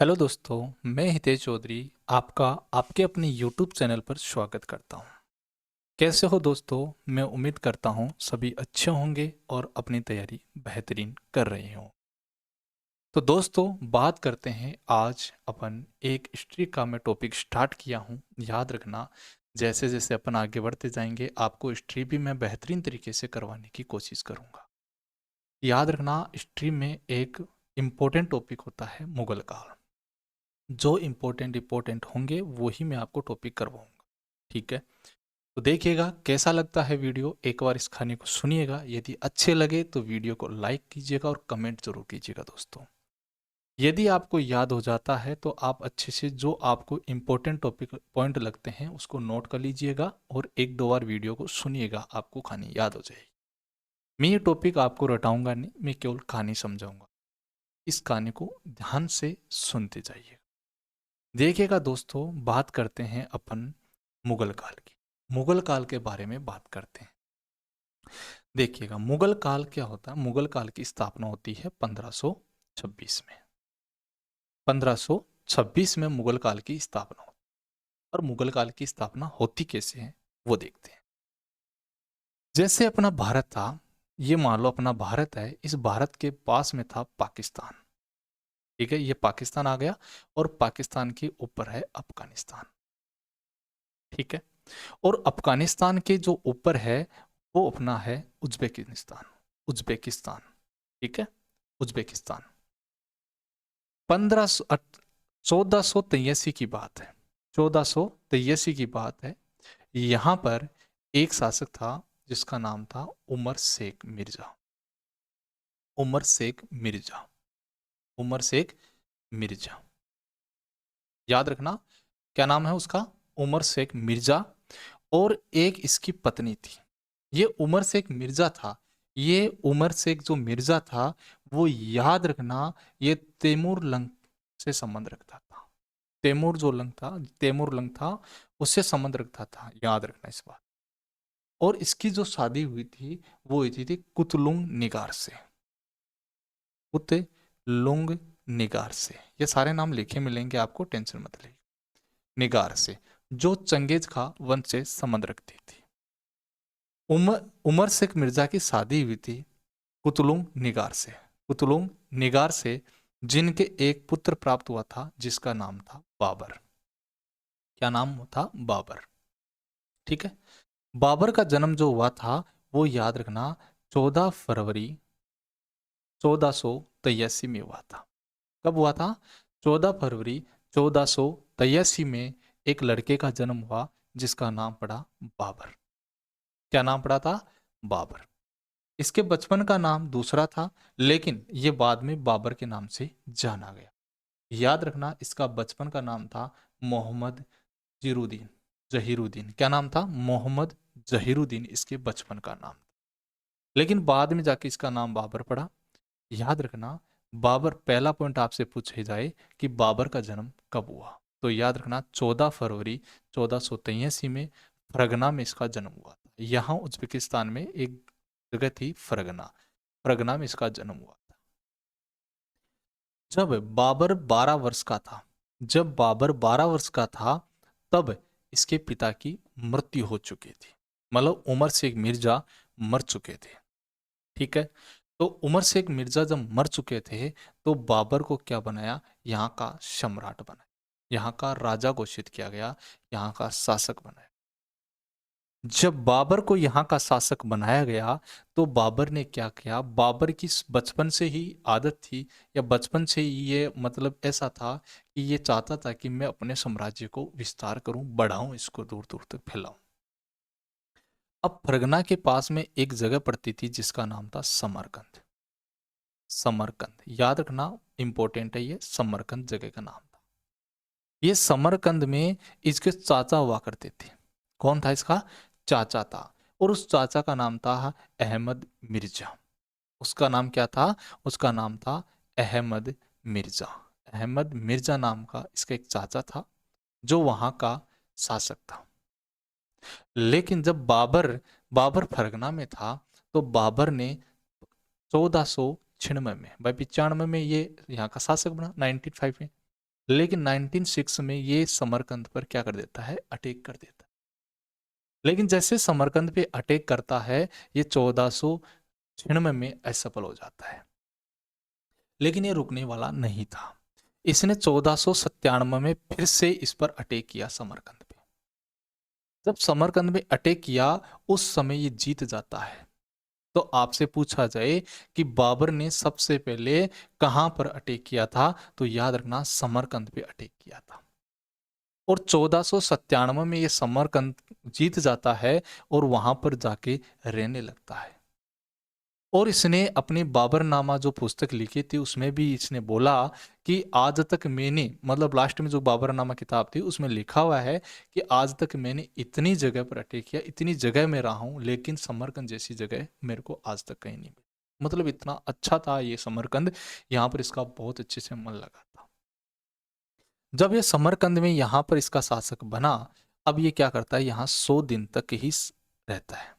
Hello दोस्तों, मैं हितेश चौधरी आपका आपके अपने यूट्यूब चैनल पर स्वागत करता हूं। कैसे हो दोस्तों? मैं उम्मीद करता हूं सभी अच्छे होंगे और अपनी तैयारी बेहतरीन कर रहे हों। तो दोस्तों, बात करते हैं। आज अपन एक हिस्ट्री का मैं टॉपिक स्टार्ट किया हूं। याद रखना, जैसे जैसे अपन आगे बढ़ते जाएंगे आपको हिस्ट्री भी मैं बेहतरीन तरीके से करवाने की कोशिश करूंगा। याद रखना, हिस्ट्री में एक इम्पोर्टेंट टॉपिक होता है मुगल काल। जो इम्पोर्टेंट होंगे वही मैं आपको टॉपिक करवाऊंगा। ठीक है, तो देखिएगा कैसा लगता है वीडियो। एक बार इस खाने को सुनिएगा, यदि अच्छे लगे तो वीडियो को लाइक कीजिएगा और कमेंट जरूर कीजिएगा दोस्तों। यदि आपको याद हो जाता है तो आप अच्छे से जो आपको इम्पोर्टेंट टॉपिक पॉइंट लगते हैं उसको नोट कर लीजिएगा और एक दो बार वीडियो को सुनिएगा, आपको कहानी याद हो जाएगी। मैं ये टॉपिक आपको रटाऊंगा नहीं, मैं केवल कहानी समझाऊंगा। इस कहानी को ध्यान से सुनते जाइए। देखिएगा दोस्तों, बात करते हैं अपन मुगल काल की। मुगल काल के बारे में बात करते हैं। देखिएगा, मुगल काल क्या होता है। मुगल काल की स्थापना होती है 1526 में। 1526 में मुगल काल की स्थापना होती है। और मुगल काल की स्थापना होती कैसे है वो देखते हैं। जैसे अपना भारत था, ये मान लो अपना भारत है, इस भारत के पास में था पाकिस्तान। ठीक है, ये पाकिस्तान आ गया और पाकिस्तान के ऊपर है अफगानिस्तान। ठीक है, और अफगानिस्तान के जो ऊपर है वो अपना है उज्बेकिस्तान। उज्बेकिस्तान, ठीक है, उज्बेकिस्तान। 1483 की बात है। 1483 की बात है। यहाँ पर एक शासक था जिसका नाम था उमर शेख मिर्जा। उमर शेख मिर्जा। उमर शेख मिर्जा, याद रखना क्या नाम है उसका, उमर शेख मिर्जा। और एक इसकी पत्नी थी। ये उमर शेख मिर्जा था। ये उमर शेख जो मिर्जा था वो, याद रखना, ये तैमूर लंग से संबंध रखता था। तैमूर जो लंग था, तैमूर लंग था, उससे संबंध रखता था। याद रखना इस बात। और इसकी जो शादी हुई थी वो हुई थी कुतलुंग निगार से। कुतलुंग निगार से। ये सारे नाम लिखे मिलेंगे आपको, टेंशन मत लीजिए। निगार से, जो चंगेज का वंश से संबंध रखती थी। उमर उमर शेख मिर्जा की शादी हुई थी कुतुलुंग निगार से। कुतुलुंग निगार से, जिनके एक पुत्र प्राप्त हुआ था जिसका नाम था बाबर। क्या नाम था? बाबर। ठीक है, बाबर का जन्म जो हुआ था वो, याद रखना, 14 फरवरी 1483 में हुआ था। कब हुआ था? 14 फरवरी 1483 में एक लड़के का जन्म हुआ जिसका नाम पड़ा बाबर। क्या नाम पड़ा था? बाबर। इसके बचपन का नाम दूसरा था, लेकिन ये बाद में बाबर के नाम से जाना गया। याद रखना, इसका बचपन का नाम था मोहम्मद जीरुद्दीन जहीरुद्दीन। क्या नाम था? मोहम्मद जहीरुद्दीन इसके बचपन का नाम था। लेकिन बाद में जाके इसका नाम बाबर पड़ा। याद रखना, बाबर, पहला पॉइंट आपसे पूछे जाए कि बाबर का जन्म कब हुआ, तो याद रखना 14 फरवरी 1483 में फरगना में इसका जन्म हुआ था। यहाँ उज्बेकिस्तान में एक जगह थी फरगना, फरगना में इसका जन्म हुआ था। जब बाबर 12 वर्ष का था, जब बाबर 12 वर्ष का था, तब इसके पिता की मृत्यु हो चुकी थी। मतलब उमर शेख मिर्जा मर चुके थे। ठीक है, तो उमर शेख मिर्जा जब मर चुके थे तो बाबर को क्या बनाया? यहाँ का सम्राट बनाया, यहाँ का राजा घोषित किया गया, यहाँ का शासक बनाया। जब बाबर को यहाँ का शासक बनाया गया तो बाबर ने क्या किया? बाबर की बचपन से ही आदत थी, या बचपन से ही ये मतलब ऐसा था कि ये चाहता था कि मैं अपने साम्राज्य को विस्तार करूं, बढ़ाऊं, इसको दूर दूर तक फैलाऊं। अब फरगना के पास में एक जगह पड़ती थी जिसका नाम था समरकंद। समरकंद, याद रखना, इंपॉर्टेंट है, ये समरकंद जगह का नाम था। ये समरकंद में इसके चाचा हुआ करते थे। कौन था इसका? चाचा था। और उस चाचा का नाम था अहमद मिर्जा। उसका नाम क्या था? उसका नाम था अहमद मिर्जा। अहमद मिर्जा नाम का इसका एक चाचा था जो वहां का शासक था। लेकिन जब बाबर बाबर फरगना में था तो बाबर ने 1496 में, भाई 95 में ये यहाँ का शासक बना, 95 में। लेकिन 1906 में ये समरकंद पर क्या कर देता है, अटैक कर देता है। लेकिन जैसे समरकंद पे अटैक करता है, ये 1496 में असफल हो जाता है। लेकिन ये रुकने वाला नहीं था, इसने 1497 में फिर से इस पर अटैक किया समरकंद पे। जब समरकंद में अटैक किया, उस समय ये जीत जाता है। तो आपसे पूछा जाए कि बाबर ने सबसे पहले कहां पर अटैक किया था, तो याद रखना समरकंद पे अटैक किया था। और 1497 में ये समरकंद जीत जाता है और वहां पर जाके रहने लगता है। और इसने अपनी बाबरनामा जो पुस्तक लिखी थी उसमें भी इसने बोला कि आज तक मैंने, मतलब लास्ट में जो बाबरनामा किताब थी उसमें लिखा हुआ है कि आज तक मैंने इतनी जगह पर अटैक किया, इतनी जगह में रहा हूं, लेकिन समरकंद जैसी जगह मेरे को आज तक कहीं नहीं मिली। मतलब इतना अच्छा था ये समरकंद, यहाँ पर इसका बहुत अच्छे से मन लगा था। जब ये समरकंद में यहाँ पर इसका शासक बना, अब ये क्या करता है, यहाँ 100 दिन तक ही रहता है।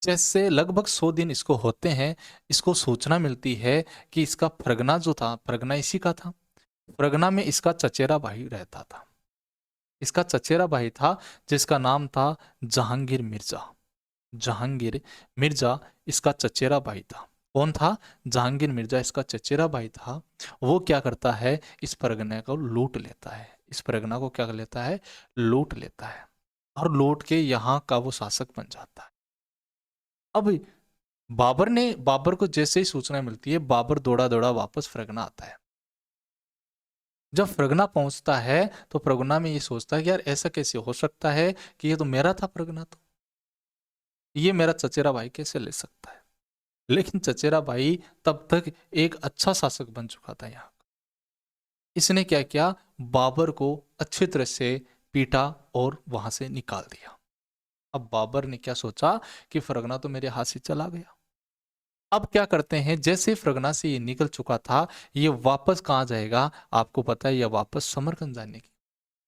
जैसे लगभग 100 दिन इसको होते हैं, इसको सूचना मिलती है कि इसका परगना जो था, परगना इसी का था। परगना में इसका चचेरा भाई रहता था। इसका चचेरा भाई था जिसका नाम था जहांगीर मिर्जा। जहांगीर मिर्जा इसका चचेरा भाई था। कौन था? जहांगीर मिर्जा इसका चचेरा भाई था। वो क्या करता है, इस परगने को लूट लेता है। इस परगना को क्या कर लेता है, लूट लेता है, और लूट के यहाँ का वो शासक बन जाता है। अब बाबर को जैसे ही सूचना मिलती है, बाबर दौड़ा दौड़ा वापस फरगना आता है। जब फरगना पहुंचता है तो फरगना में ये सोचता है कि यार ऐसा कैसे हो सकता है कि ये तो मेरा था फरगना, तो ये मेरा चचेरा भाई कैसे ले सकता है। लेकिन चचेरा भाई तब तक एक अच्छा शासक बन चुका था यहाँ। इसने क्या किया, बाबर को अच्छी तरह से पीटा और वहां से निकाल दिया। अब बाबर ने क्या सोचा कि फरगना तो मेरे हाथ से चला गया। अब क्या करते हैं, जैसे फरगना से ये निकल चुका था, ये वापस कहाँ जाएगा, आपको पता है, ये वापस समरकंद जाने की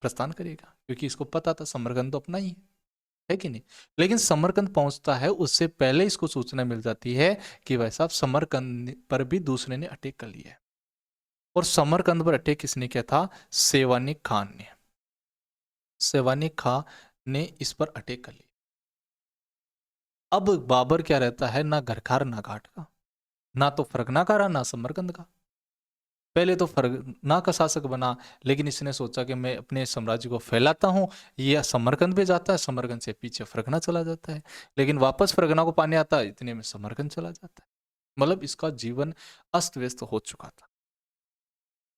प्रस्थान करेगा, क्योंकि इसको पता था समरकंद तो अपना ही है कि नहीं। लेकिन समरकंद पहुंचता है उससे पहले इसको सूचना मिल जाती है कि भाई साहब समरकंद पर भी दूसरे ने अटैक कर लिया है। और समरकंद पर अटैक किसने किया था, सेवानी खान ने। सेवानी खान ने इस पर अटैक कर लिया। अब बाबर क्या रहता है, ना घर का ना घाट का, ना तो फरगना का रहा ना समरकंद का। पहले तो फरगना का शासक बना, लेकिन इसने सोचा कि मैं अपने साम्राज्य को फैलाता हूँ, ये समरकंद पे जाता है, समरकंद से पीछे फरगना चला जाता है, लेकिन वापस फरगना को पानी आता है, इतने में समरकंद चला जाता है। मतलब इसका जीवन अस्त व्यस्त हो चुका था।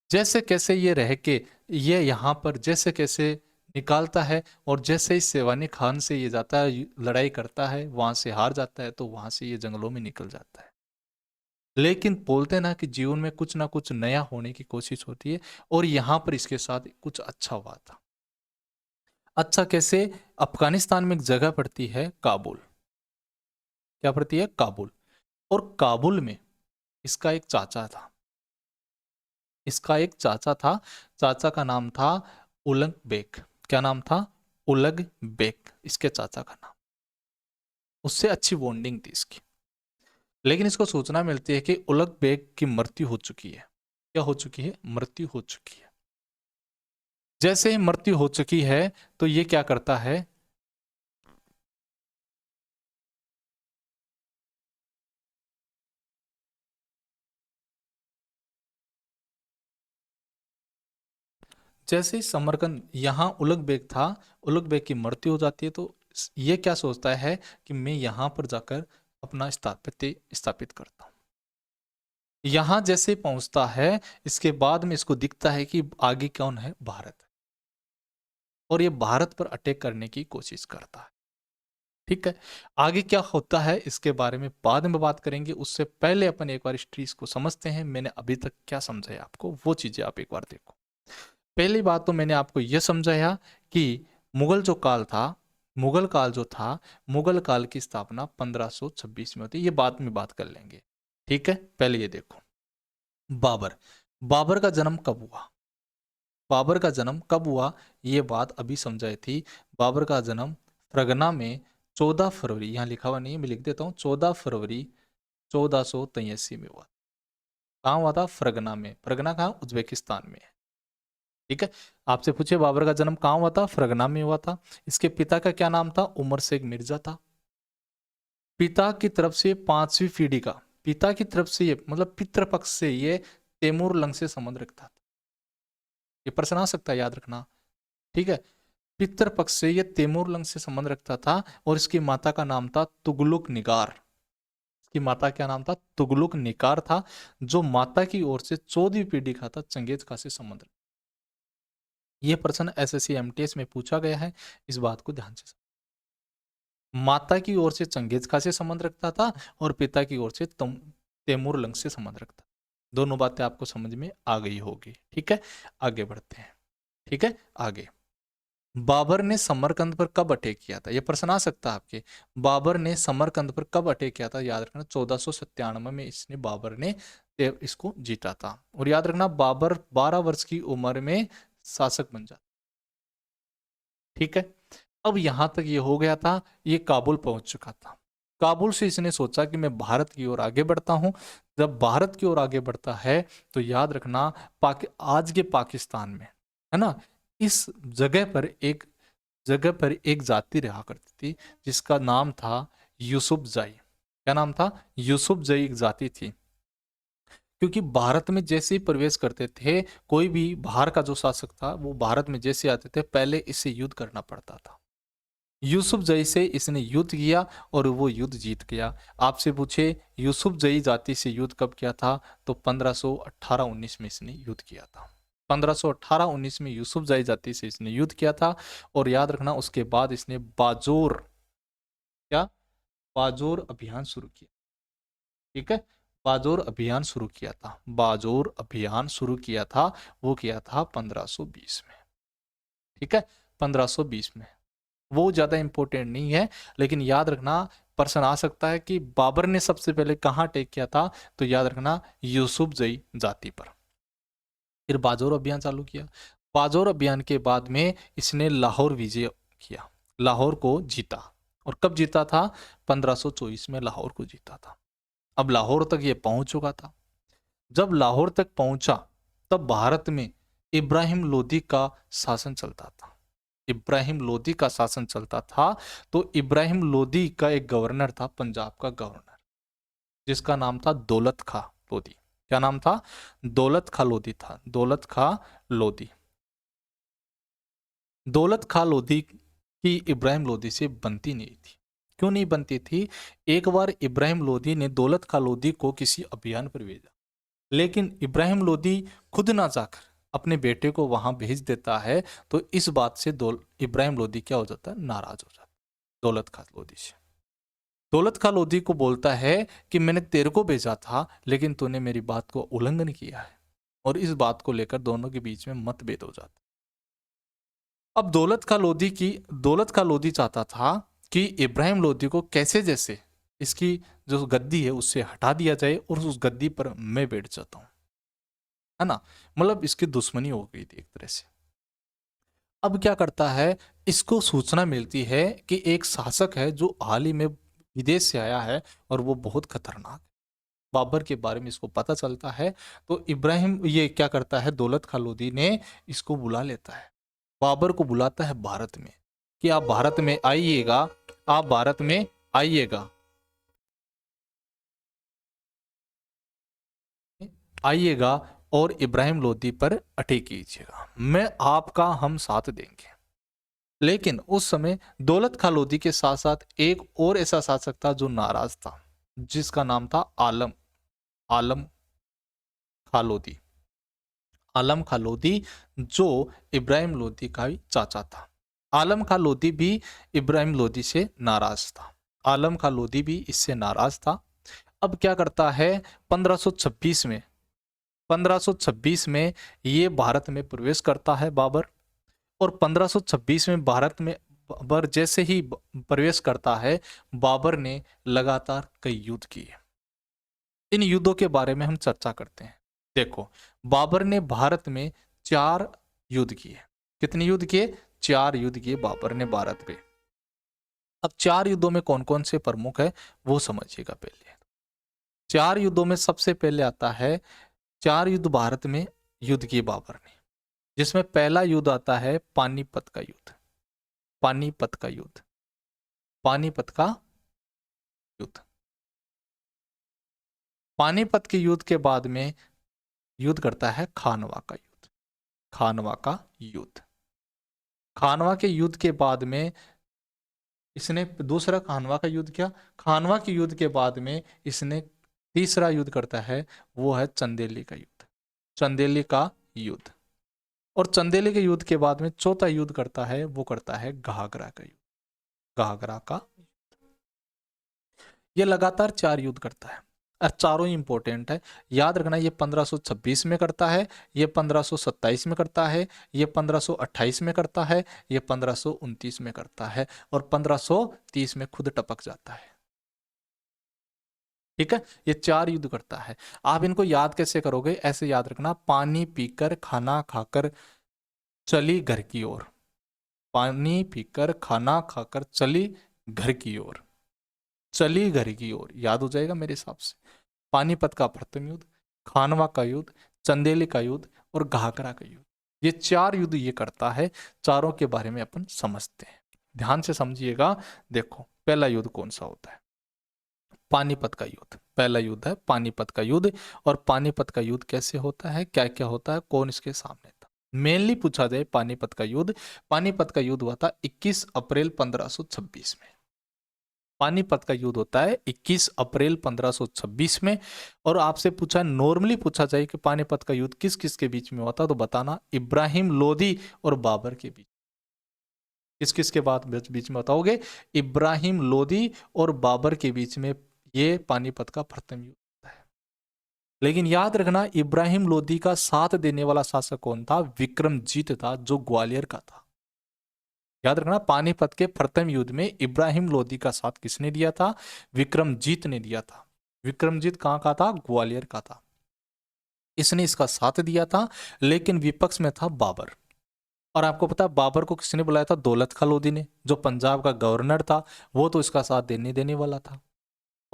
जैसे कैसे ये रह के ये यहाँ पर जैसे कैसे निकालता है, और जैसे ही सेवानी खान से ये जाता है, लड़ाई करता है, वहां से हार जाता है, तो वहां से ये जंगलों में निकल जाता है। लेकिन बोलते ना कि जीवन में कुछ ना कुछ नया होने की कोशिश होती है, और यहां पर इसके साथ कुछ अच्छा हुआ था। अच्छा कैसे, अफगानिस्तान में एक जगह पड़ती है काबुल। क्या पड़ती है, काबुल। और काबुल में इसका एक चाचा था। इसका एक चाचा था, चाचा का नाम था उलग बेग। क्या नाम था, उलग बेग, इसके चाचा का नाम। उससे अच्छी बॉन्डिंग थी इसकी। लेकिन इसको सूचना मिलती है कि उलग बेग की मृत्यु हो चुकी है। क्या हो चुकी है, मृत्यु हो चुकी है। जैसे ही मृत्यु हो चुकी है, तो ये क्या करता है, जैसे ही समरकंद यहाँ उलग बेग था, उलग बेग की मृत्यु हो जाती है, तो ये क्या सोचता है कि मैं यहाँ पर जाकर अपना स्थापित स्थापित करता हूँ। यहाँ जैसे ही पहुंचता है, इसके बाद में इसको दिखता है कि आगे कौन है, भारत है, और ये भारत पर अटैक करने की कोशिश करता है। ठीक है, आगे क्या होता है इसके बारे में बाद में बात करेंगे, उससे पहले अपन एक बार हिस्ट्री को समझते हैं। मैंने अभी तक क्या समझाया आपको, वो चीजें आप एक बार देखो। पहली बात तो मैंने आपको यह समझाया कि मुगल जो काल था, मुगल काल जो था, मुगल काल की स्थापना 1526 में होती है। ये बाद में बात कर लेंगे। ठीक है, पहले ये देखो, बाबर। बाबर का जन्म कब हुआ, बाबर का जन्म कब हुआ, ये बात अभी समझाई थी। बाबर का जन्म फरगना में 14 फरवरी, यहाँ लिखा हुआ नहीं है, मैं लिख देता हूँ, 14 फरवरी 1483 में हुआ। कहाँ हुआ था, फरगना में। फरगना कहाँ, उज्बेकिस्तान में है। ठीक है। आपसे पूछे बाबर का जन्म कहाँ हुआ था? फरगना में हुआ था। इसके पिता का क्या नाम था? उमर शेख मिर्जा था। पिता की तरफ से पांचवी पीढ़ी का, पिता की तरफ से ये मतलब पितृपक्ष से ये तैमूर लंग से संबंध रखता था। ये प्रश्न आ सकता है, याद रखना। ठीक है। पितृपक्ष से ये तैमूर लंग से संबंध रखता था और इसकी माता का नाम था तुगलुक निगार। इसकी माता क्या नाम था? तुगलुक निगार था, जो माता की ओर से 14वीं पीढ़ी का था, चंगेज खां से संबंध। ये प्रश्न एसएससी एमटीएस में पूछा गया है, इस बात को ध्यान से माता की ओर से चंगेज खां से संबंध रखता था और पिता की ओर से तैमूर लंग से संबंध रखता। दोनों बातें आपको समझ में आ गई होगी। ठीक है, आगे बढ़ते हैं। ठीक है, आगे। बाबर ने समरकंद पर कब अटैक किया था? यह प्रश्न आ सकता है आपके। बाबर ने समरकंद पर कब अटैक किया था? याद रखना 1497 में इसने बाबर ने इसको जीता था। और याद रखना बाबर 12 वर्ष की उम्र में शासक बन जाता। ठीक है। अब यहां तक ये हो गया था, ये काबुल पहुंच चुका था। काबुल से इसने सोचा कि मैं भारत की ओर आगे बढ़ता हूं। जब भारत की ओर आगे बढ़ता है तो याद रखना आज के पाकिस्तान में, है ना, इस जगह पर एक जाति रहा करती थी जिसका नाम था यूसुफजई। क्या नाम था? यूसुफजई एक जाति थी। क्योंकि भारत में जैसे ही प्रवेश करते थे, कोई भी बाहर का जो शासक था वो भारत में जैसे आते थे, पहले इससे युद्ध करना पड़ता था। यूसुफ जई से इसने युद्ध किया और वो युद्ध जीत गया। आपसे पूछे यूसुफ जई जाति से युद्ध कब किया था? तो 1518-19 में इसने युद्ध किया था। 1518-19 में यूसुफ जई जाति से इसने युद्ध किया था। और याद रखना उसके बाद इसने बाजोर, क्या, बाजोर अभियान शुरू किया। ठीक है, बाजोर अभियान शुरू किया था। बाजोर अभियान शुरू किया था, वो किया था 1520 में। ठीक है, 1520 में। वो ज्यादा इंपॉर्टेंट नहीं है, लेकिन याद रखना प्रश्न आ सकता है कि बाबर ने सबसे पहले कहां अटैक किया था? तो याद रखना यूसुफ जई जाति पर। फिर बाजोर अभियान चालू किया। बाजोर अभियान के बाद में इसने लाहौर विजय किया, लाहौर को जीता। और कब जीता था? 1524 में लाहौर को जीता था। अब लाहौर तक ये पहुंच चुका था। जब लाहौर तक पहुंचा तब भारत में इब्राहिम लोदी का शासन चलता था। इब्राहिम लोदी का शासन चलता था। तो इब्राहिम लोदी का एक गवर्नर था, पंजाब का गवर्नर, जिसका नाम था दौलत खां लोदी। क्या नाम था? दौलत खां लोदी था। दौलत खां लोदी। दौलत खां लोदी की इब्राहिम लोदी से बनती नहीं थी। क्यों नहीं बनती थी? एक बार इब्राहिम लोदी ने दौलत खां लोदी को किसी अभियान पर भेजा, लेकिन इब्राहिम लोदी खुद ना जाकर अपने बेटे को वहां भेज देता है। तो इस बात से इब्राहिम लोदी क्या हो जाता है? नाराज हो जाता है दौलत खां लोदी से। दौलत खां लोदी को बोलता है कि मैंने तेरे को भेजा था, लेकिन तूने मेरी बात को उल्लंघन किया है। और इस बात को लेकर दोनों के बीच में मतभेद हो जाता है। अब दौलत खां लोदी चाहता था कि इब्राहिम लोदी को कैसे जैसे इसकी जो गद्दी है उससे हटा दिया जाए और उस गद्दी पर मैं बैठ जाता हूं, है ना। मतलब इसकी दुश्मनी हो गई थी एक तरह से। अब क्या करता है, इसको सूचना मिलती है कि एक शासक है जो हाल ही में विदेश से आया है और वो बहुत खतरनाक है। बाबर के बारे में इसको पता चलता है। तो इब्राहिम ये क्या करता है, दौलत खां लोदी ने इसको बुला लेता है, बाबर को बुलाता है भारत में, कि आप भारत में आइएगा, आप भारत में आइएगा, आइएगा और इब्राहिम लोदी पर अटैक कीजिएगा, मैं आपका हम साथ देंगे। लेकिन उस समय दौलत खां लोदी के साथ साथ एक और ऐसा शासक था जो नाराज था, जिसका नाम था आलम, आलम खां लोदी। आलम खां लोदी, जो इब्राहिम लोदी का भी चाचा था। आलम खां लोदी भी इब्राहिम लोदी से नाराज था। आलम खां लोदी भी इससे नाराज था। अब क्या करता है, 1526 में 1526 में ये भारत में प्रवेश करता है बाबर। और 1526 में भारत में बाबर जैसे ही प्रवेश करता है, बाबर ने लगातार कई युद्ध किए। इन युद्धों के बारे में हम चर्चा करते हैं। देखो, बाबर ने भारत में 4 युद्ध किए। कितने युद्ध किए? 4 युद्ध किए बाबर ने भारत पे। अब 4 युद्धों में कौन कौन से प्रमुख है वो समझिएगा पहले। 4 युद्धों में सबसे पहले आता है, 4 युद्ध भारत में युद्ध किए बाबर ने। जिसमें पहला युद्ध आता है पानीपत का युद्ध। पानीपत का युद्ध, पानीपत का युद्ध। पानीपत के युद्ध के बाद में युद्ध करता है खानवा का युद्ध। खानवा का युद्ध, खानवा के युद्ध के बाद में इसने दूसरा खानवा का युद्ध किया। खानवा के युद्ध के बाद में इसने तीसरा युद्ध करता है, वो है चंदेली का युद्ध। चंदेली का युद्ध। और चंदेली के युद्ध के बाद में चौथा युद्ध करता है, वो करता है घाघरा का युद्ध। घाघरा का, ये लगातार 4 युद्ध करता है और चारों ही इंपॉर्टेंट है। याद रखना, ये 1526 में करता है, ये 1527 में करता है, ये 1528 में करता है, ये 1529 में करता है और 1530 में खुद टपक जाता है। ठीक है, ये 4 युद्ध करता है। आप इनको याद कैसे करोगे? ऐसे याद रखना, पानी पीकर खाना खाकर चली घर की ओर। पानी पीकर खाना खाकर चली घर की ओर, चली घर की ओर, याद हो जाएगा मेरे हिसाब से। पानीपत का प्रथम युद्ध, खानवा का युद्ध, चंदेली का युद्ध और घाघरा का युद्ध, ये 4 युद्ध ये करता है। चारों के बारे में अपन समझते हैं, ध्यान से समझिएगा। देखो पहला युद्ध कौन सा होता है? पानीपत का युद्ध। पहला युद्ध है पानीपत का युद्ध। और पानीपत का युद्ध कैसे होता है, क्या क्या होता है, कौन इसके सामने था? मेनली पूछा जाए पानीपत का युद्ध, पानीपत का युद्ध हुआ था 21 अप्रैल 1526 में। पानीपत का युद्ध होता है 21 अप्रैल 1526 में। और आपसे पूछा, नॉर्मली पूछा जाए कि पानीपत का युद्ध किस किस के बीच में हुआ था, तो बताना इब्राहिम लोदी और बाबर के बीच। किस किस के बाद बीच में बताओगे? इब्राहिम लोदी और बाबर के बीच में ये पानीपत का प्रथम युद्ध होता है। लेकिन याद रखना, इब्राहिम लोदी का साथ देने वाला शासक कौन था? विक्रमजीत था, जो ग्वालियर का था। याद रखना, पानीपत के प्रथम युद्ध में इब्राहिम लोदी का साथ किसने दिया था? विक्रमजीत ने दिया था। विक्रमजीत कहाँ का था? ग्वालियर का था। इसने इसका साथ दिया था, लेकिन विपक्ष में था बाबर। और आपको पता है बाबर को किसने बुलाया था? दौलत खां लोधी ने, जो पंजाब का गवर्नर था। वो तो इसका साथ देने वाला था।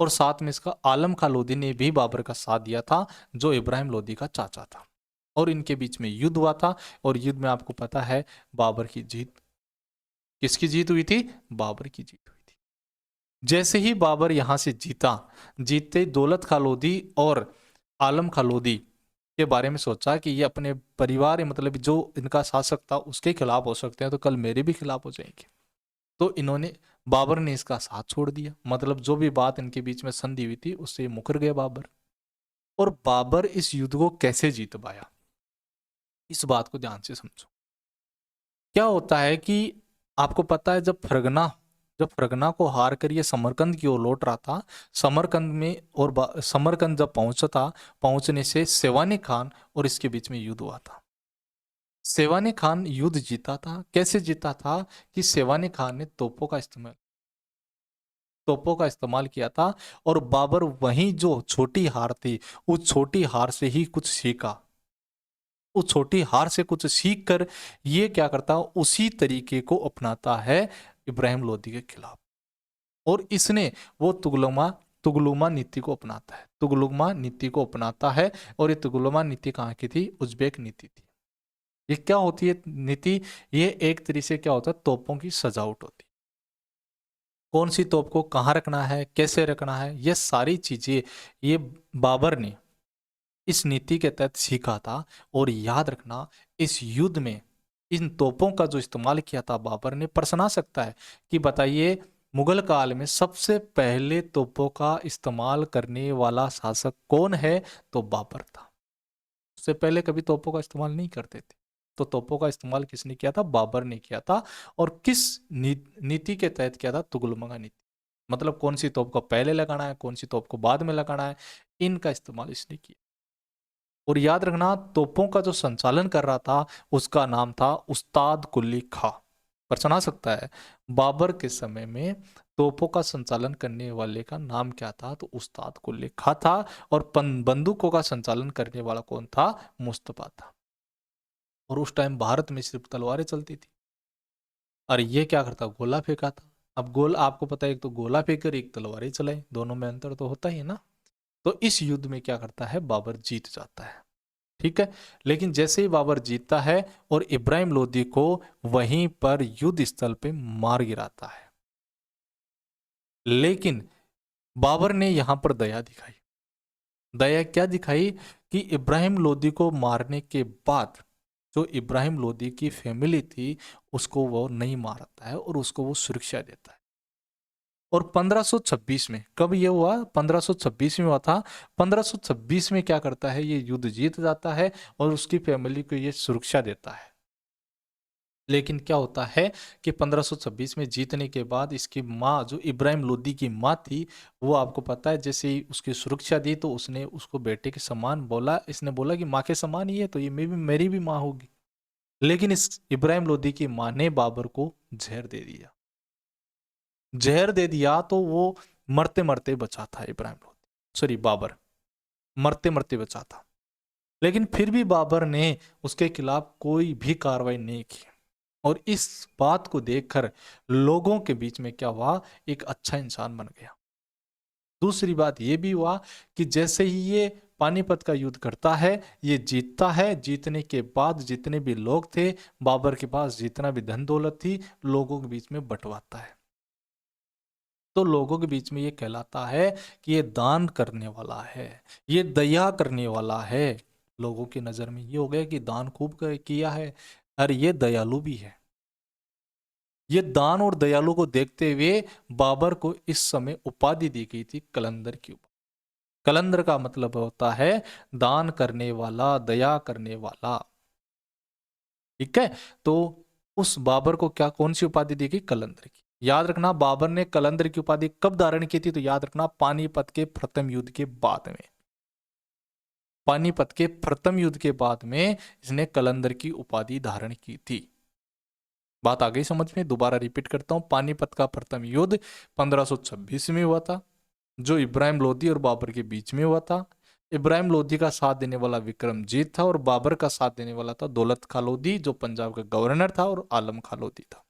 और साथ में इसका आलम खां लोधी ने भी बाबर का साथ दिया था, जो इब्राहिम लोदी का चाचा था। और इनके बीच में युद्ध हुआ था। और युद्ध में आपको पता है बाबर की जीत। किसकी जीत हुई थी? बाबर की जीत हुई थी। जैसे ही बाबर यहां से जीता, जीतते दौलत खां लोधी और आलम खां लोधी के बारे में सोचा कि ये अपने परिवार, मतलब जो इनका शासक था उसके खिलाफ हो सकते हैं, तो कल मेरे भी खिलाफ हो जाएंगे। तो इन्होंने, बाबर ने इसका साथ छोड़ दिया। मतलब जो भी बात इनके बीच में संधि हुई थी उससे मुकर गए बाबर। और बाबर इस युद्ध को कैसे जीत पाया, इस बात को ध्यान से समझो। क्या होता है कि आपको पता है, जब फरगना को हार कर ये समरकंद की ओर लौट रहा था, समरकंद में, और समरकंद जब पहुंचा, पहुंचने से सेवानी खान और इसके बीच में युद्ध हुआ था। सेवानी खान युद्ध जीता था। कैसे जीता था? कि सेवानी खान ने तोपों का इस्तेमाल किया था। और बाबर वहीं जो छोटी हार थी, उस छोटी हार से ही कुछ सीखा। उस छोटी हार से कुछ सीख कर ये क्या करता, उसी तरीके को अपनाता है इब्राहिम लोदी के खिलाफ। और इसने वो तुगलुमा नीति को अपनाता है। तुगलुमा नीति को अपनाता है। और ये तुगलुमा नीति कहाँ की थी? उज्बेक नीति थी। ये क्या होती है नीति? ये एक तरीके से क्या होता है, तोपों की सजावट होती है। कौन सी तोप को कहाँ रखना है, कैसे रखना है, ये सारी चीजें ये बाबर ने इस नीति के तहत सीखा था। और याद रखना, इस युद्ध में इन तोपों का जो इस्तेमाल किया था बाबर ने, पर सुना सकता है कि बताइए मुगल काल में सबसे पहले तोपों का इस्तेमाल करने वाला शासक कौन है? तो बाबर था। उससे पहले कभी तोपों का इस्तेमाल नहीं करते थे। तो तोपों का इस्तेमाल किसने किया था? बाबर ने किया था। और किस नीति के तहत किया था? तुगलमगा नीति। मतलब कौन सी तोप को पहले लगाना है, कौन सी तोप को बाद में लगाना है, इनका इस्तेमाल इसने किया। और याद रखना, तोपों का जो संचालन कर रहा था उसका नाम था उस्ताद कुली खां। पर सुना सकता है बाबर के समय में तोपों का संचालन करने वाले का नाम क्या था? तो उस्ताद कुली खां था। और बंदूकों का संचालन करने वाला कौन था? मुस्तफा था। और उस टाइम भारत में सिर्फ तलवारें चलती थी। और ये क्या करता? गोला फेंका था। अब गोल आपको पता है, एक तो गोला फेंकर, एक तलवारें चलाई, दोनों में अंतर तो होता ही है ना। तो इस युद्ध में क्या करता है? बाबर जीत जाता है। ठीक है। लेकिन जैसे ही बाबर जीतता है और इब्राहिम लोदी को वहीं पर युद्ध स्थल पे मार गिराता है, लेकिन बाबर ने यहां पर दया दिखाई। दया क्या दिखाई कि इब्राहिम लोदी को मारने के बाद जो इब्राहिम लोदी की फैमिली थी उसको वो नहीं मारता है और उसको वो सुरक्षा देता है। और 1526 में, कब ये हुआ? 1526 में हुआ था। 1526 में क्या करता है, ये युद्ध जीत जाता है और उसकी फैमिली को ये सुरक्षा देता है। लेकिन क्या होता है कि 1526 में जीतने के बाद इसकी माँ, जो इब्राहिम लोदी की माँ थी, वो आपको पता है जैसे ही उसकी सुरक्षा दी तो उसने उसको बेटे के समान बोला, इसने बोला कि माँ के समान ही है तो ये मेरी भी माँ होगी। लेकिन इस इब्राहिम लोदी की माँ ने बाबर को जहर दे दिया। जहर दे दिया तो वो मरते मरते बचा था, इब्राहिम लोदी, सॉरी बाबर मरते मरते बचा था। लेकिन फिर भी बाबर ने उसके खिलाफ कोई भी कार्रवाई नहीं की। और इस बात को देखकर लोगों के बीच में क्या हुआ, एक अच्छा इंसान बन गया। दूसरी बात यह भी हुआ कि जैसे ही ये पानीपत का युद्ध करता है, ये जीतता है, जीतने के बाद जितने भी लोग थे, बाबर के पास जितना भी धन दौलत थी, लोगों के बीच में बंटवाता है। तो लोगों के बीच में ये कहलाता है कि ये दान करने वाला है, ये दया करने वाला है। लोगों की नजर में ये हो गया कि दान खूब किया है, और ये दयालु भी है। ये दान और दयालु को देखते हुए बाबर को इस समय उपाधि दी गई थी कलंदर की उपाधि। कलंदर का मतलब होता है दान करने वाला, दया करने वाला। ठीक है। तो उस बाबर को क्या, कौन सी उपाधि दी गई? कलंदर की। याद रखना, बाबर ने कलंदर की उपाधि कब धारण की थी? तो याद रखना, पानीपत के प्रथम युद्ध के बाद में। पानीपत के प्रथम युद्ध के बाद में इसने कलंदर की उपाधि धारण की थी। बात आ गई समझ में? दोबारा रिपीट करता हूं, पानीपत का प्रथम युद्ध 1526 में हुआ था, जो इब्राहिम लोदी और बाबर के बीच में हुआ था। इब्राहिम लोदी का साथ देने वाला विक्रमजीत था और बाबर का साथ देने वाला था दौलत खां लोदी, जो पंजाब का गवर्नर था, और आलम खां लोदी था।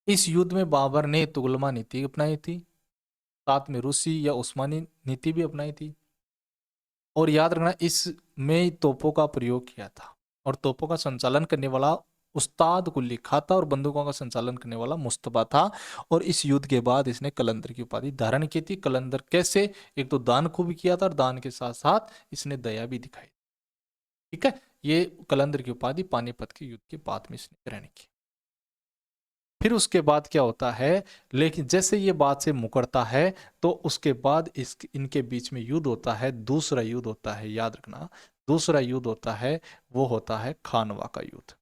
इस युद्ध में बाबर ने तुगलमा नीति अपनाई थी, साथ में रूसी या उस्मानी नीति भी अपनाई थी। और याद रखना, इसमें तोपों का प्रयोग किया था, और तोपों का संचालन करने वाला उस्ताद कुली खां था, और बंदूकों का संचालन करने वाला मुस्तफा था। और इस युद्ध के बाद इसने कलंदर की उपाधि धारण की थी। कलंदर कैसे? एक तो दान खूब किया था, और दान के साथ साथ इसने दया भी दिखाई। ठीक है। ये कलंदर की उपाधि पानीपत के युद्ध के बाद में इसने ग्रहण की। फिर उसके बाद क्या होता है, लेकिन जैसे ये बात से मुकरता है तो उसके बाद इनके बीच में युद्ध होता है, दूसरा युद्ध होता है। याद रखना, दूसरा युद्ध होता है, वो होता है खानवा का युद्ध।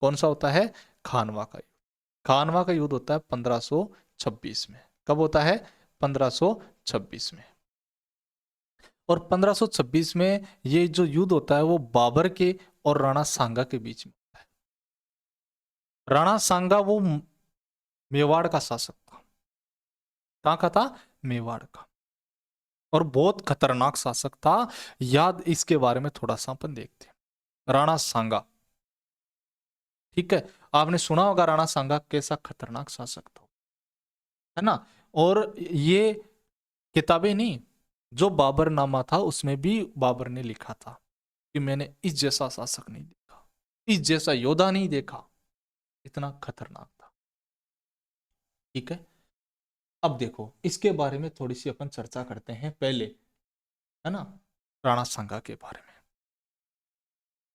कौन सा होता है? खानवा का युद्ध। खानवा का युद्ध होता है 1526 में। कब होता है? 1526 में। और 1526 में ये जो युद्ध होता है वो बाबर के और राणा सांगा के बीच में होता है। राणा सांगा वो मेवाड़ का शासक था। कहाँ का था? मेवाड़ का। और बहुत खतरनाक शासक था। याद, इसके बारे में थोड़ा सा अपन देखते हैं। राणा सांगा, ठीक है, आपने सुना होगा राणा सांगा कैसा खतरनाक शासक था, है ना? और ये किताबें नहीं, जो बाबरनामा था उसमें भी बाबर ने लिखा था कि मैंने इस जैसा शासक नहीं देखा, इस जैसा योद्धा नहीं देखा, इतना खतरनाक था। ठीक है। अब देखो, इसके बारे में थोड़ी सी अपन चर्चा करते हैं पहले, है ना, राणा सांगा के बारे में।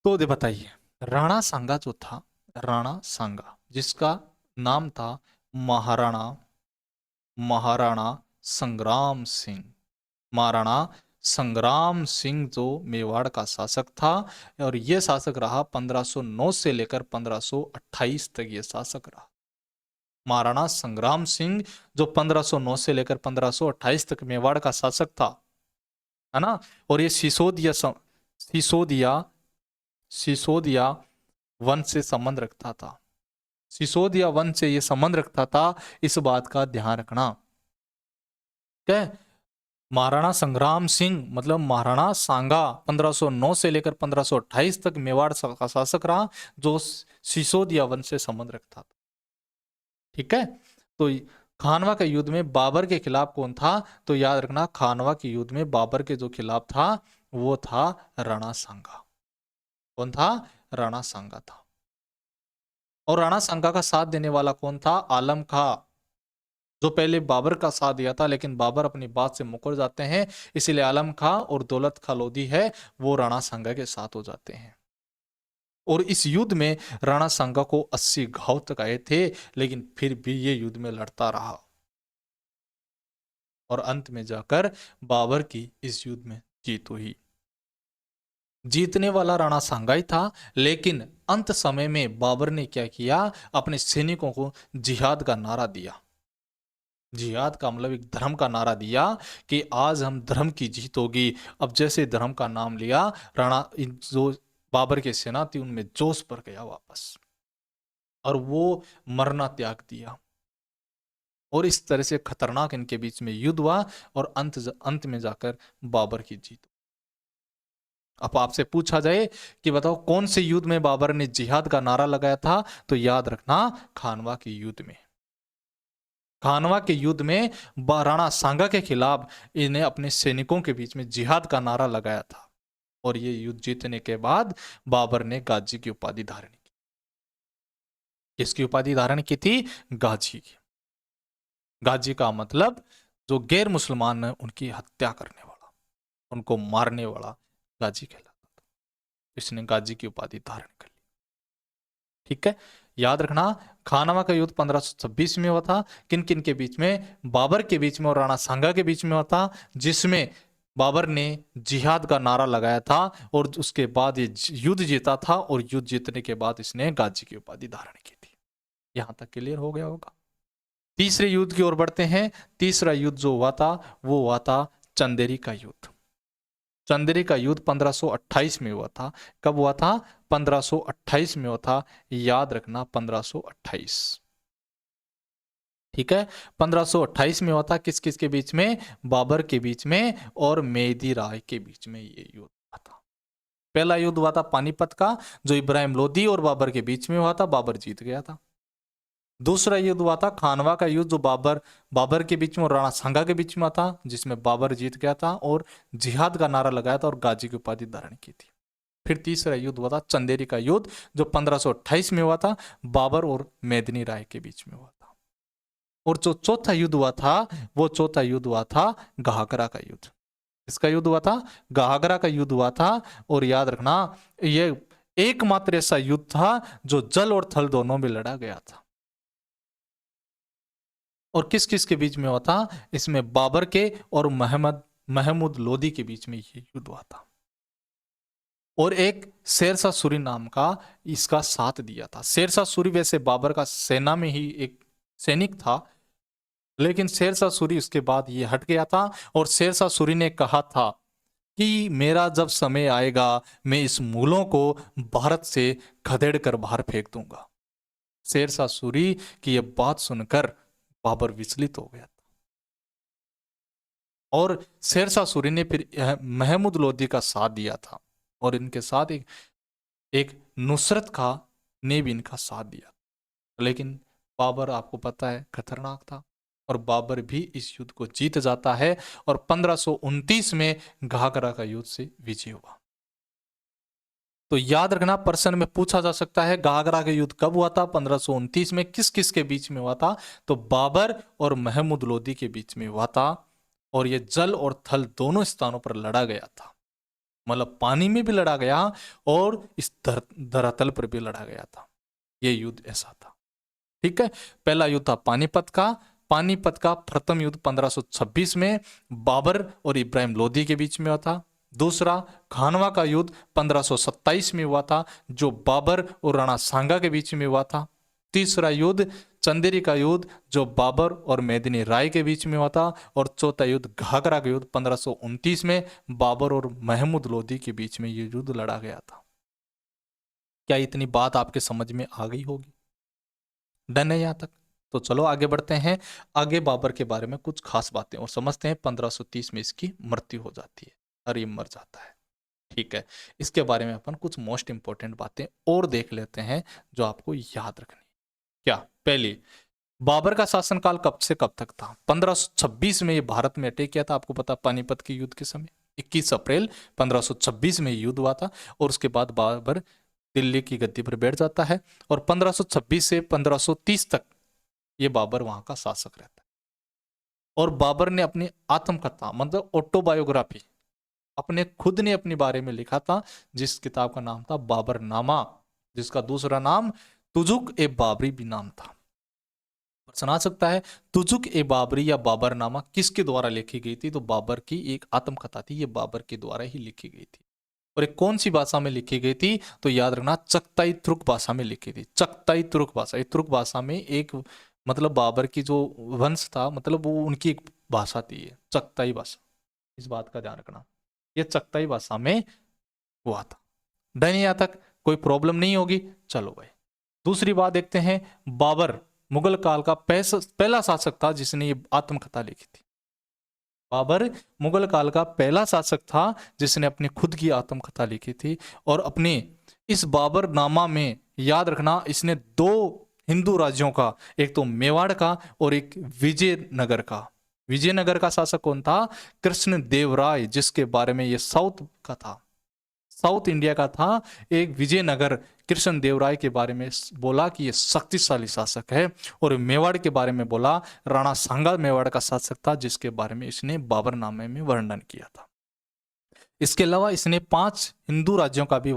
तो दे बताइए, राणा सांगा जो था, राणा सांगा जिसका नाम था महाराणा महाराणा संग्राम सिंह। महाराणा संग्राम सिंह जो मेवाड़ का शासक था, और यह शासक रहा 1509 से लेकर 1528 तक ये शासक रहा। महाराणा संग्राम सिंह जो 1509 से लेकर 1528 तक मेवाड़ का शासक था, है ना? और ये सिसोदिया सिसोदिया वंश से संबंध रखता था। सिसोदिया वंश से ये संबंध रखता था, इस बात का ध्यान रखना। क्या है? महाराणा संग्राम सिंह मतलब महाराणा सांगा 1509 से लेकर 1528 तक मेवाड़ का शासक रहा, जो सिसोदिया वंश से संबंध रखता था। ठीक है। तो खानवा के युद्ध में बाबर के खिलाफ कौन था? तो याद रखना, खानवा के युद्ध में बाबर के जो खिलाफ था वो था राणा सांगा। कौन था? राणा सांगा था। और राणा सांगा का साथ देने वाला कौन था? आलम खां, जो पहले बाबर का साथ दिया था, लेकिन बाबर अपनी बात से मुकर जाते हैं, इसीलिए आलम खां और दौलत खां लोधी है वो राणा सांगा के साथ हो जाते हैं। और इस युद्ध में राणा सांगा को 80 घाव तक आए थे, लेकिन फिर भी ये युद्ध में लड़ता रहा और अंत में जाकर बाबर की इस युद्ध में जीत हुई। जीतने वाला राणा सांगा ही था, लेकिन अंत समय में बाबर ने क्या किया? अपने सैनिकों को जिहाद का नारा दिया। जिहाद का मतलब एक धर्म का नारा दिया कि आज हम धर्म की जीत होगी। अब जैसे धर्म का नाम लिया, जो बाबर के सेना थी उनमें जोश भर गया वापस, और वो मरना त्याग दिया। और इस तरह से खतरनाक इनके बीच में युद्ध हुआ और अंत में जाकर बाबर की जीत। अब आपसे पूछा जाए कि बताओ कौन से युद्ध में बाबर ने जिहाद का नारा लगाया था, तो याद रखना खानवा के युद्ध में। खानवा के युद्ध में राणा सांगा के खिलाफ इन्हें अपने सैनिकों के बीच में जिहाद का नारा लगाया था, और ये युद्ध जीतने के बाद बाबर ने गाजी की उपाधि धारण की। किसकी उपाधि धारण की थी? गाजी की। गाजी का मतलब जो गैर मुसलमान है उनकी हत्या करने वाला, उनको मारने वाला गाजी कहलाता था। इसने गाजी की उपाधि धारण कर ली। ठीक है, याद रखना खानवा का युद्ध 1526 में हुआ था। किन किन के बीच में? बाबर के बीच में और राणा सांगा के बीच में हुआ था, जिसमें बाबर ने जिहाद का नारा लगाया था और उसके बाद ये युद्ध जीता था, और युद्ध जीतने के बाद इसने गाजी की उपाधि धारण की थी। यहां तक क्लियर हो गया होगा। तीसरे युद्ध की ओर बढ़ते हैं। तीसरा युद्ध जो हुआ था वो हुआ था चंदेरी का युद्ध। चंदेरी का युद्ध 1528 में हुआ था। कब हुआ था? 1528 में हुआ था। याद रखना 1528। ठीक है, 1528 में हुआ था। किस किस के बीच में? बाबर के बीच में और मेहदी राय के बीच में ये युद्ध हुआ था। पहला युद्ध हुआ था पानीपत का, जो इब्राहिम लोदी और बाबर के बीच में हुआ था, बाबर जीत गया था। दूसरा युद्ध हुआ था खानवा का युद्ध, जो बाबर के बीच में और राणा सांगा के बीच में था, जिसमें बाबर जीत गया था और जिहाद का नारा लगाया था और गाजी की उपाधि धारण की थी। फिर तीसरा युद्ध हुआ था चंदेरी का युद्ध, जो 1528 में हुआ था, बाबर और मेदिनी राय के बीच में हुआ था। और जो चौथा युद्ध हुआ था, वो चौथा युद्ध हुआ था घाघरा का युद्ध। इसका युद्ध हुआ था? घाघरा का युद्ध हुआ था। और याद रखना ये एकमात्र ऐसा युद्ध था जो जल और थल दोनों में लड़ा गया था। और किस किस के बीच में हुआ था? इसमें बाबर के और महमूद लोदी के बीच में ये युद्ध हुआ था। और एक शेरशाह सूरी नाम का इसका साथ दिया था। शेरशाह सूरी वैसे बाबर का सेना में ही एक सैनिक था, लेकिन शेरशाह सूरी उसके बाद ये हट गया था, और शेरशाह सूरी ने कहा था कि मेरा जब समय आएगा मैं इस मूलों को भारत से खदेड़ कर बाहर फेंक दूंगा। शेरशाह सूरी की यह बात सुनकर बाबर विचलित हो गया। और शेरशाह सूरी ने फिर महमूद लोदी का साथ दिया था, और इनके साथ एक नुसरत खां ने भी इनका साथ दिया। लेकिन बाबर आपको पता है खतरनाक था, और बाबर भी इस युद्ध को जीत जाता है और 1529 में घाघरा का युद्ध से विजय हुआ। तो याद रखना प्रश्न में पूछा जा सकता है घाघरा का युद्ध कब हुआ था? 1529 में। किस किस के बीच में हुआ था? तो बाबर और महमूद लोदी के बीच में हुआ था, और यह जल और थल दोनों स्थानों पर लड़ा गया था। मतलब पानी में भी लड़ा गया और इस धरातल पर भी लड़ा गया था। यह युद्ध ऐसा था। ठीक है, पहला युद्ध था पानीपत का। पानीपत का प्रथम युद्ध 1526 में बाबर और इब्राहिम लोदी के बीच में हुआ था। दूसरा खानवा का युद्ध 1527 में हुआ था, जो बाबर और राणा सांगा के बीच में हुआ था। तीसरा युद्ध चंदेरी का युद्ध, जो बाबर और मेदिनी राय के बीच में हुआ था। और चौथा युद्ध घाघरा का युद्ध 1529 में बाबर और महमूद लोदी के बीच में यह युद्ध लड़ा गया था। क्या इतनी बात आपके समझ में आ गई होगी? डन है यहां तक? तो चलो आगे बढ़ते हैं। आगे बाबर के बारे में कुछ खास बातें और समझते हैं। 1530 में इसकी मृत्यु हो जाती है और ये मर जाता है। ठीक है, इसके बारे में अपन कुछ मोस्ट इंपॉर्टेंट बातें और देख लेते हैं जो आपको याद रखनी। क्या? पहली, बाबर का शासनकाल कब से कब तक था? 1526 में ये भारत में अटैक किया था, आपको पता, पानीपत के युद्ध के समय। 21 अप्रैल 1526 में युद्ध हुआ था और उसके बाद बाबर दिल्ली की गद्दी पर बैठ जाता है और 1526 से 1530 तक ये बाबर वहां का शासक रहता है। और बाबर ने अपनी आत्मकथा मतलब ऑटोबायोग्राफी अपने खुद ने अपने बारे में लिखा था, जिस किताब का नाम था बाबरनामा, जिसका दूसरा नाम तुजुक ए बाबरी भी नाम था। प्रश्न आ सकता है तुजुक ए बाबरी या बाबरनामा किसके द्वारा लिखी गई थी? तो बाबर की एक आत्मकथा थी, ये बाबर के द्वारा ही लिखी गई थी। और एक कौन सी भाषा में लिखी गई थी? तो याद रखना चगताई तुर्क भाषा में लिखी थी। चगताई तुर्क भाषा, ये तुर्क भाषा में एक मतलब बाबर की जो वंश था मतलब वो उनकी एक भाषा थी, ये चगताई भाषा, इस बात का ध्यान रखना। ये चगताई भाषा में हुआ था। डन यहाँ तक कोई प्रॉब्लम नहीं होगी। चलो भाई दूसरी बात देखते हैं। बाबर मुगल काल का पहला शासक था जिसने ये आत्मकथा लिखी थी। बाबर मुगल काल का पहला शासक था जिसने अपनी खुद की आत्मकथा लिखी थी। और अपने इस बाबरनामा में याद रखना इसने दो हिंदू राज्यों का, एक तो मेवाड़ का और एक विजयनगर का। विजयनगर का शासक कौन था? कृष्ण देवराय, जिसके बारे में ये साउथ का था, साउथ इंडिया का था एक विजयनगर। कृष्ण देवराय के बारे में बोला कि ये शक्तिशाली शासक है। और मेवाड़ के बारे में बोला राणा सांगा मेवाड़ का शासक था, जिसके बारे में इसने बाबरनामे में वर्णन किया था। इसके अलावा इसने 5 हिंदू राज्यों का भी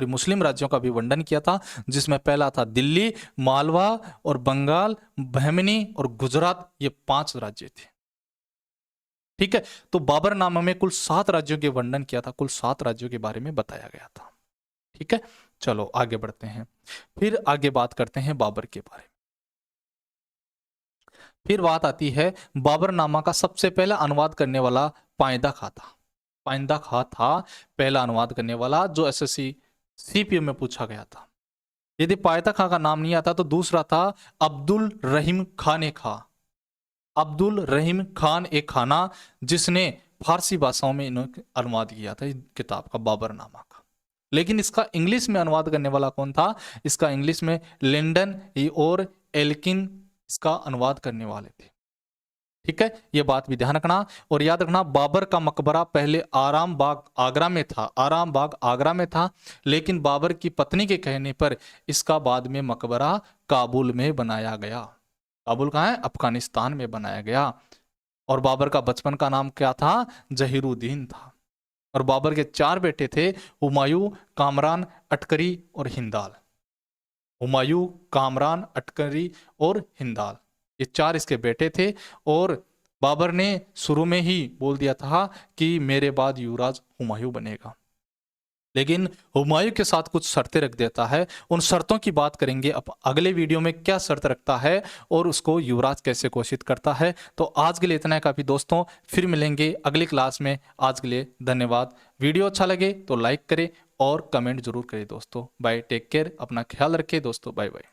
मुस्लिम राज्यों का भी वर्णन किया था, जिसमें पहला था दिल्ली, मालवा और बंगाल, बहमनी और गुजरात। ये 5 राज्य थे। ठीक है, तो बाबरनामा में कुल 7 राज्यों के वर्णन किया था, कुल 7 राज्यों के बारे में बताया गया था। ठीक है, चलो आगे बढ़ते हैं। फिर आगे बात करते हैं बाबर के बारे में। फिर बात आती है बाबरनामा का सबसे पहला अनुवाद करने वाला पाइंदा खां था। पाइंदा खां था पहला अनुवाद करने वाला, जो एसएससी सीपीएम में पूछा गया था। यदि पाइंदा खां का नाम नहीं आता तो दूसरा था अब्दुल रहीम खान ए खां। अब्दुल रहीम खान ए खाना, जिसने फारसी भाषाओं में इन्होंने अनुवाद किया था इस किताब का, बाबरनामा का। लेकिन इसका इंग्लिश में अनुवाद करने वाला कौन था? इसका इंग्लिश में लिंडन और एल्किन इसका अनुवाद करने वाले थे। ठीक है, यह बात भी ध्यान रखना। और याद रखना बाबर का मकबरा पहले आराम बाग आगरा में था, आराम बाग आगरा में था। लेकिन बाबर की पत्नी के कहने पर इसका बाद में मकबरा काबुल में बनाया गया। काबुल कहाँ है? अफगानिस्तान में बनाया गया। और बाबर का बचपन का नाम क्या था? जहीरुद्दीन था। और बाबर के 4 बेटे थे, हुमायूं, कामरान, अटकरी और हिंदाल। हुमायूं, कामरान, अटकरी और हिंदाल, ये 4 इसके बेटे थे। और बाबर ने शुरू में ही बोल दिया था कि मेरे बाद युवराज हुमायूं बनेगा। लेकिन हुमायूं के साथ कुछ शर्तें रख देता है। उन शर्तों की बात करेंगे अब अगले वीडियो में, क्या शर्त रखता है और उसको युवराज कैसे घोषित करता है। तो आज के लिए इतना है काफी दोस्तों, फिर मिलेंगे अगली क्लास में। आज के लिए धन्यवाद। वीडियो अच्छा लगे तो लाइक करें और कमेंट जरूर करें दोस्तों। बाय, टेक केयर, अपना ख्याल रखें दोस्तों। Bye bye.